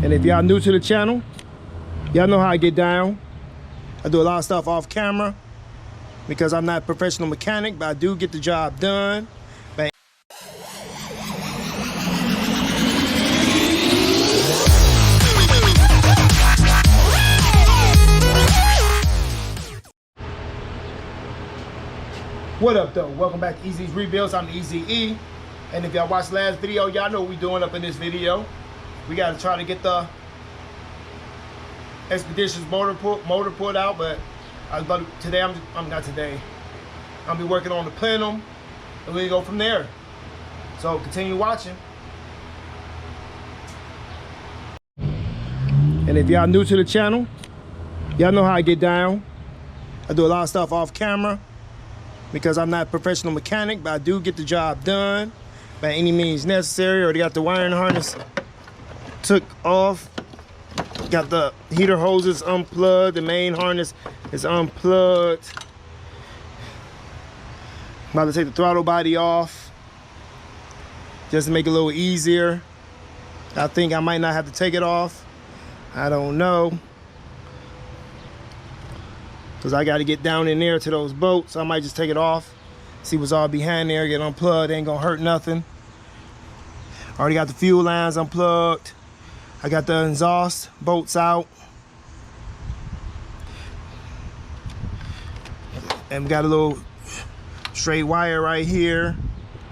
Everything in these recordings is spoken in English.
And if y'all new to the channel, y'all know how I get down. I do a lot of stuff off camera because I'm not a professional mechanic, but I do get the job done. What up though? Welcome back to Easy's Rebuilds. I'm Easy E. And if y'all watched the last video, y'all know what we're doing up in this video. We gotta try to get the Expeditions motor put out, but today I'm not today. I'll be working on the plenum and we go from there. So continue watching. And if y'all new to the channel, y'all know how I get down. I do a lot of stuff off camera because I'm not a professional mechanic, but I do get the job done by any means necessary. Already got the wiring harness took off. Got the heater hoses unplugged. The main harness is unplugged. About to take the throttle body off just to make it a little easier. I think I might not have to take it off. I don't know, because I got to get down in there to those bolts. I might just take it off, see what's all behind there, get unplugged. Ain't gonna hurt nothing. Already got the fuel lines unplugged. I got the exhaust bolts out. And we got a little straight wire right here.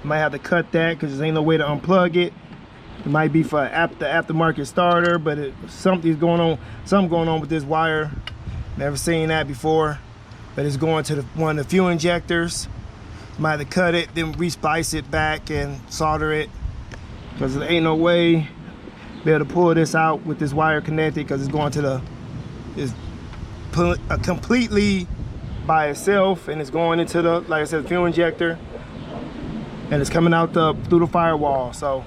Might have to cut that because there ain't no way to unplug it. It might be for the aftermarket starter, but something going on with this wire. Never seen that before, but it's going to one of the fuel injectors. Might have to cut it, then resplice it back and solder it, because there ain't no way be able to pull this out with this wire connected, because it's going to it's completely by itself, and it's going into the, like I said, fuel injector, and it's coming out through the firewall. So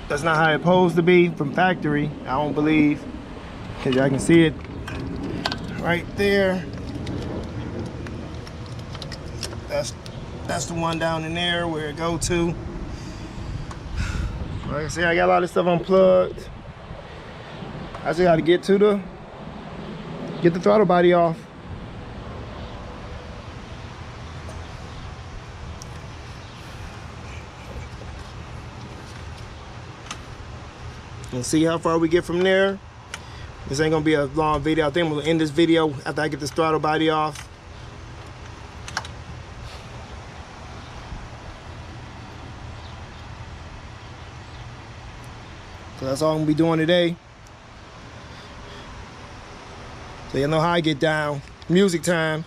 that's not how it's supposed to be from factory, I don't believe, because y'all can see it right there. That's the one down in there where it go to. Like I said, I got a lot of stuff unplugged. I just got to get the throttle body off. And see how far we get from there. This ain't gonna be a long video. I think we'll end this video after I get this throttle body off. So that's all I'm gonna be doing today. So you know how I get down. Music time.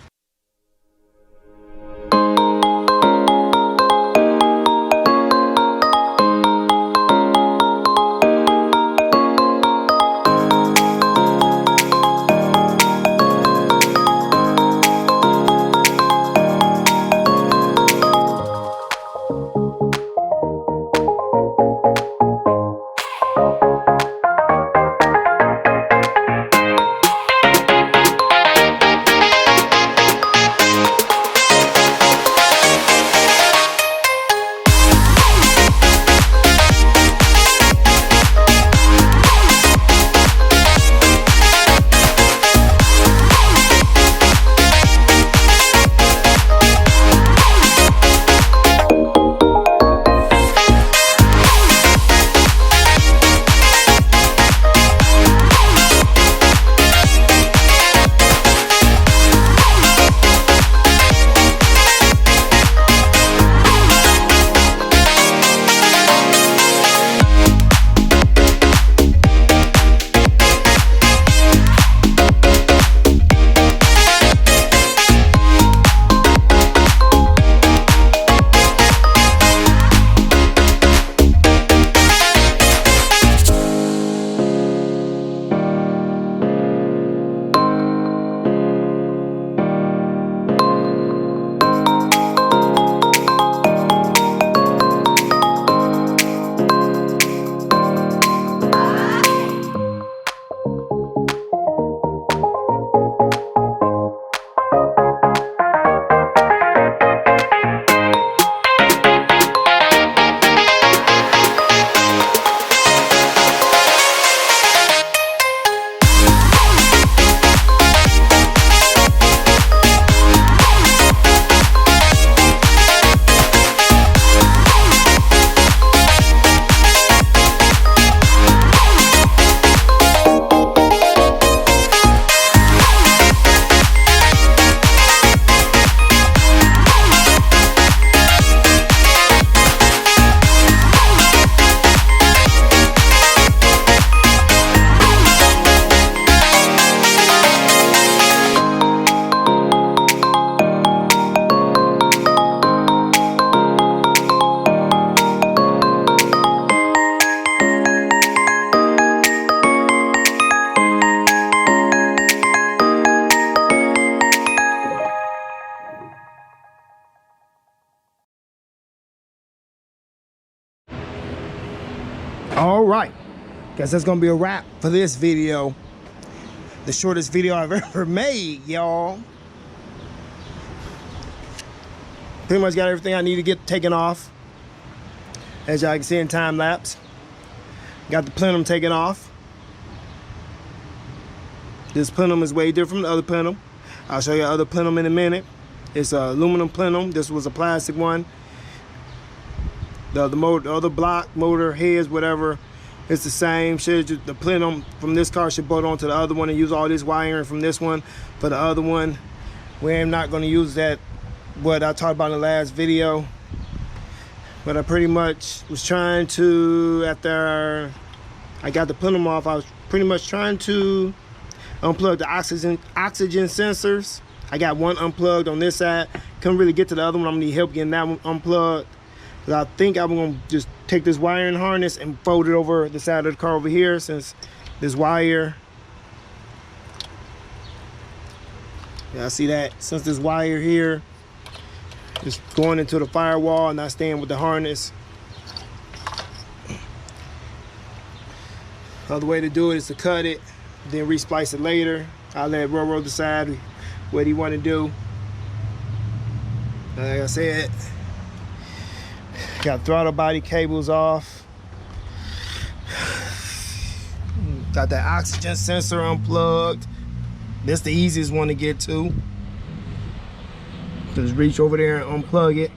All right, guess that's gonna be a wrap for this video. The shortest video I've ever made, y'all. Pretty much got everything I need to get taken off. As y'all can see in time lapse. Got the plenum taken off. This plenum is way different from the other plenum. I'll show you the other plenum in a minute. It's an aluminum plenum. This was a plastic one. The other block, motor, heads, whatever, it's the same. The plenum from this car should bolt onto the other one and use all this wiring from this one for the other one. We're not going to use that, what I talked about in the last video. But I pretty much was trying to, after I got the plenum off, I was pretty much trying to unplug the oxygen sensors. I got one unplugged on this side. Couldn't really get to the other one. I'm gonna need help getting that one unplugged. I think I'm gonna just take this wiring harness and fold it over the side of the car over here, since this wire, yeah, I see that, since this wire here is going into the firewall and not staying with the harness. Other way to do it is to cut it, then resplice it later. I'll let Railroad decide what he want to do. Like I said, got throttle body cables off. Got that oxygen sensor unplugged. That's the easiest one to get to. Just reach over there and unplug it.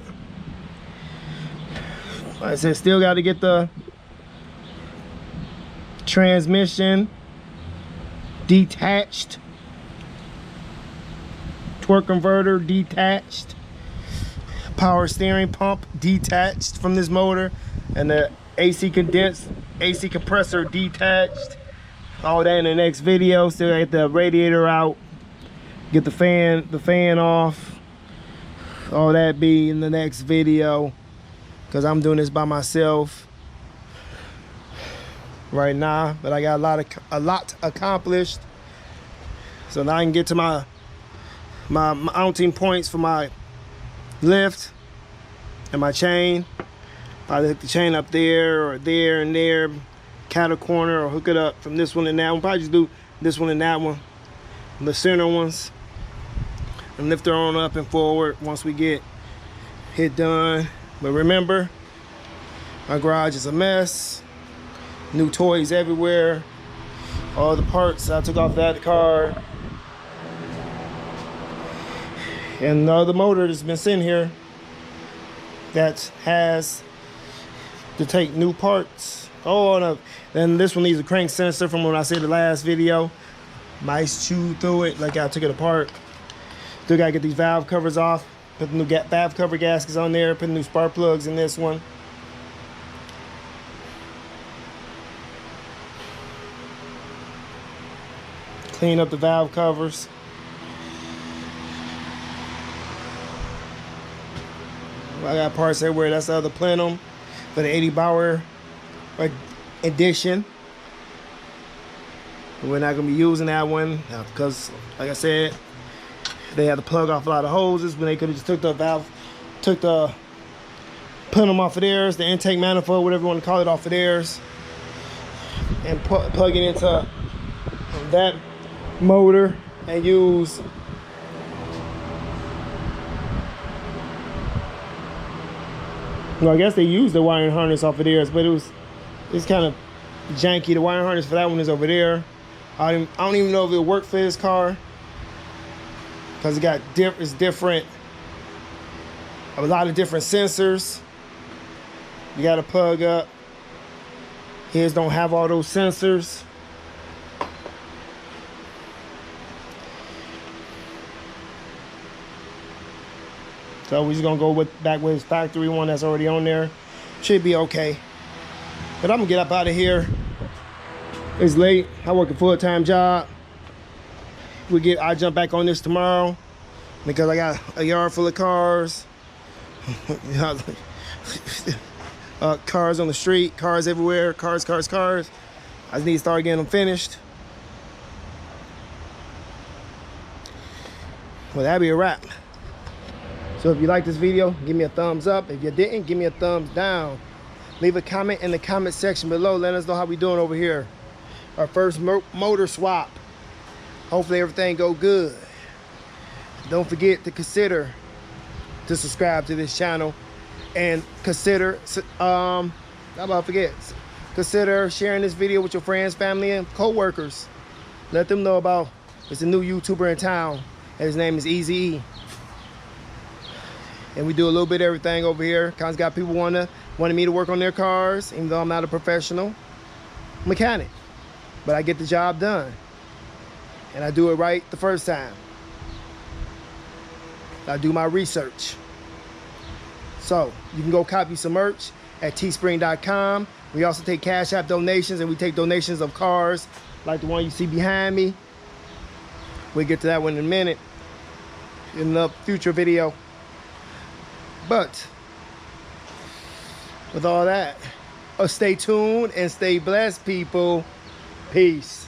Like I said, still got to get the transmission detached, torque converter detached, power steering pump detached from this motor, and the AC compressor detached. All that in the next video. Still get the radiator out, get the fan off. All that be in the next video, because I'm doing this by myself right now. But I got a lot accomplished. So now I can get to my mounting points for my lift and my chain. I hook the chain up there or there and there, cat a corner, or hook it up from this one and that one. Probably just do this one and that one, the center ones, and lift her on up and forward once we get it done. But remember, my garage is a mess. New toys everywhere. All the parts I took off that car. And the other motor that's been sitting here that has to take new parts. Oh no, then this one needs a crank sensor from when I said the last video. Mice chewed through it like I took it apart. Still gotta get these valve covers off, put the new valve cover gaskets on there, put the new spark plugs in this one. Clean up the valve covers. I got parts everywhere. That's the other plenum for the 80 Bauer edition. We're not gonna be using that one because, like I said, they had to plug off a lot of hoses when they could have just took the valve, took the plenum off of theirs, the intake manifold, whatever you want to call it, off of theirs, and plug it into that motor and use well, I guess they used the wiring harness off of theirs, but it's kind of janky. The wiring harness for that one is over there. I don't even know if it'll work for this car because it's different. A lot of different sensors. You got to plug up. His don't have all those sensors. So we're just gonna go back with his factory one that's already on there. Should be okay. But I'm gonna get up out of here. It's late. I work a full-time job. I jump back on this tomorrow because I got a yard full of cars. Cars on the street, cars everywhere, cars. I just need to start getting them finished. Well, that'll be a wrap. So if you like this video, give me a thumbs up. If you didn't, give me a thumbs down. Leave a comment in the comment section below. Let us know how we doing over here. Our first motor swap. Hopefully everything go good. Don't forget to consider to subscribe to this channel, and consider consider sharing this video with your friends, family, and co-workers. Let them know about it's a new YouTuber in town, and his name is Easy. And we do a little bit of everything over here. Kind of got people wanting me to work on their cars, even though I'm not a professional mechanic, but I get the job done, and I do it right the first time. I do my research. So you can go copy some merch at teespring.com. We also take Cash App donations, and we take donations of cars like the one you see behind me. We'll get to that one in a minute in a future video. But with all that, stay tuned and stay blessed, people. Peace.